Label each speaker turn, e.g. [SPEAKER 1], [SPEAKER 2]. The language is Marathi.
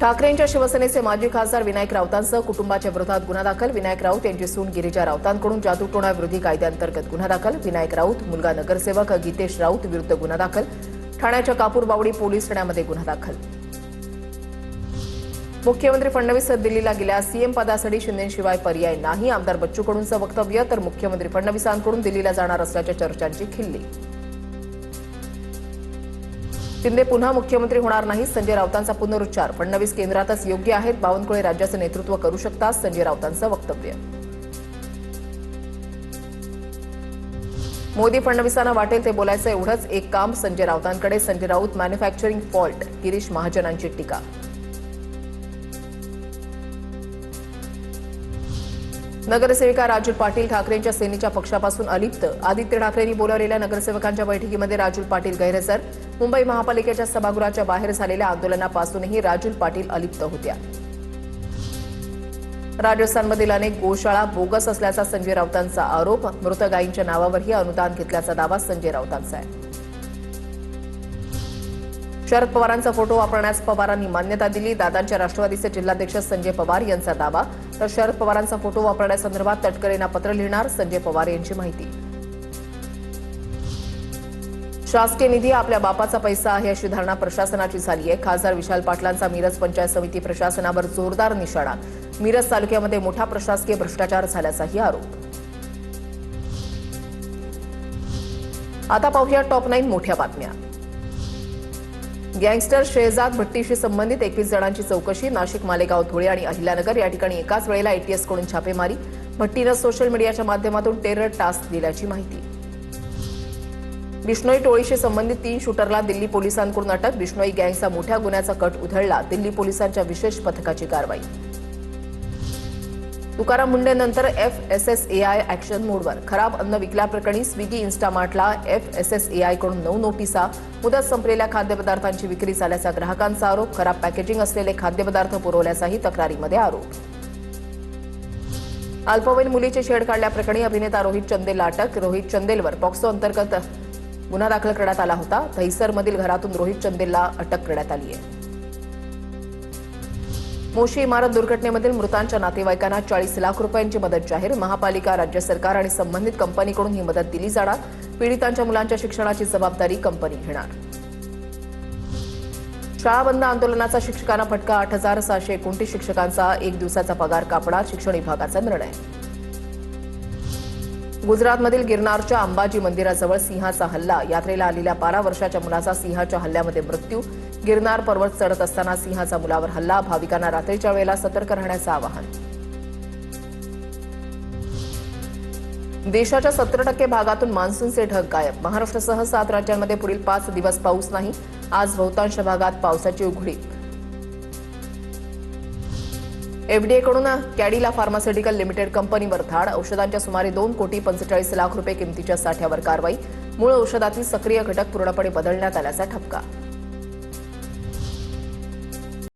[SPEAKER 1] ठाकरेंच्या शिवसेनेचे माजी खासदार विनायक राऊतांसह कुटुंबाच्या विरोधात गुन्हा दाखल। विनायक राऊत यांची सून गिरिजा राऊतांकडून जादूटोणा विरोधी कायद्याअंतर्गत गुन्हा दाखल। विनायक राऊत मुलगा नगरसेवक गीतेश राऊत विरुद्ध गुन्हा दाखल। ठाण्याच्या कापूरबावडी पोलीस ठाण्यामध्ये गुन्हा दाखल। मुख्यमंत्री फडणवीस दिल्लीला गेल्यास सीएम पदासाठी शिंदेशिवाय पर्याय नाही। आमदार बच्चू कडूंचं वक्तव्य तर मुख्यमंत्री फडणवीसांकडून दिल्लीला जाणार असल्याच्या चर्चांची खिल्ली। शिंदे पुन्हा मुख्यमंत्री होणार नाही, संजय राऊतांचा पुनरुच्चार। फडणवीस केंद्रातच योग्य आहेत, बावनकुळे राज्याचं नेतृत्व करू शकतात, संजय राऊतांचं वक्तव्य। मोदी फडणवीसांना वाटेल ते बोलायचं एवढंच एक काम संजय राऊतांकडे। संजय राऊत मॅन्युफॅक्चरिंग फॉल्ट, गिरीश महाजनांची टीका। नगरसेविका राजूल पाटील ठाकरेंच्या सेनेच्या पक्षापासून अलिप्त। आदित्य ठाकरेंनी बोलावलेल्या नगरसेवकांच्या बैठकीमध्ये राजूल पाटील गैरहजर। मुंबई महापालिकेच्या सभागृहाच्या बाहेर झालेल्या आंदोलनापासूनही राजूल पाटील अलिप्त होत्या। राजस्थानमधील अनेक गोशाळा बोगस असल्याचा संजय राऊतांचा आरोप। मृत गायींच्या नावावरही अनुदान घेतल्याचा दावा संजय राऊतांचा आहे। शरद पवारांचा फोटो वापरण्यास पवारांनी मान्यता दिली। दादांच्या राष्ट्रवादीचे जिल्हाध्यक्ष संजय पवार यांचा दावा। तर शरद पवारांचा फोटो वापरण्यासंदर्भात तटकरेंना पत्र लिहिणार, संजय पवार यांची माहिती। शासकीय निधी आपल्या बापाचा पैसा आहे अशी धारणा प्रशासनाची झाली आहे। खासदार विशाल पाटलांचा मिरज पंचायत समिती प्रशासनावर जोरदार निशाणा। मिरज तालुक्यामध्ये मोठा प्रशासकीय भ्रष्टाचार झाल्याचाही आरोप। आता पाहूया टॉप 9 मोठ्या बातम्या। गँगस्टर शेहजाद भट्टीशी संबंधित 21 जणांची चौकशी। नाशिक, मालेगाव, धुळे आणि अहिल्यानगर या ठिकाणी एकाच वेळेला एटीएसकडून छापेमारी। भट्टीनं सोशल मीडियाच्या माध्यमातून टेरर टास्क दिल्याची माहिती। बिश्नोई टोळीशी संबंधित 3 शूटरला दिल्ली पोलिसांकडून अटक। बिश्नोई गँगचा मोठ्या गुन्ह्याचा कट उधळला, दिल्ली पोलिसांच्या विशेष पथकाची कारवाई। तुकाराम मुंडेनंतर FSSAI ॲक्शन मोडवर। खराब अन्न विकल्याप्रकरणी स्विगी इन्स्टामार्टला FSSAI कडून 9 नोटिसा। मुदत संपलेल्या खाद्यपदार्थांची विक्री झाल्याचा ग्राहकांचा आरोप। खराब पॅकेजिंग असलेले खाद्यपदार्थ पुरवल्याचाही तक्रारीमध्ये आरोप। अल्पवयीन मुलीची छेड काढल्याप्रकरणी अभिनेता रोहित चंदेलला अटक। रोहित चंदेलवर पॉक्सो अंतर्गत गुन्हा दाखल करण्यात आला होता। दहिसरमधील घरातून रोहित चंदेलला अटक करण्यात आली आहे। मोशी इमारत दुर्घटनेमधील मृतांच्या नातेवाईकांना 40 लाख रुपयांची मदत जाहीर। महापालिका, राज्य सरकार आणि संबंधित कंपनीकडून ही मदत दिली जाणार। पीडितांच्या मुलांच्या शिक्षणाची जबाबदारी कंपनी घेणार। शाळा बंद आंदोलनाचा शिक्षकांना फटका। 8,629 शिक्षकांचा 1 दिवसाचा पगार कापणार, शिक्षण विभागाचा निर्णय। गुजरातमधील गिरनारच्या अंबाजी मंदिराजवळ सिंहाचा हल्ला। यात्रेला आलेल्या 12 वर्षाच्या मुलाचा सिंहाच्या हल्ल्यामध्ये मृत्यू। गिरनार पर्वत चढत असताना सिंहाचा मुलावर हल्ला। भाविकांना रात्रीच्या वेळेला सतर्क राहण्याचं आवाहन। देशाच्या 70% भागातून मान्सूनचे ढग गायब। महाराष्ट्रासह 7 राज्यांमध्ये पुढील 5 दिवस पाऊस नाही। आज बहुतांश भागात पावसाची उघडीप। FDA कडून कॅडिला फार्मास्युटिकल लिमिटेड कंपनीवर धाड। औषधांच्या सुमारे 2 कोटी 45 लाख रुपये किमतीच्या साठ्यावर कारवाई। मूळ औषधातील सक्रिय घटक पूर्णपणे बदलण्यात आल्याचा ठपका।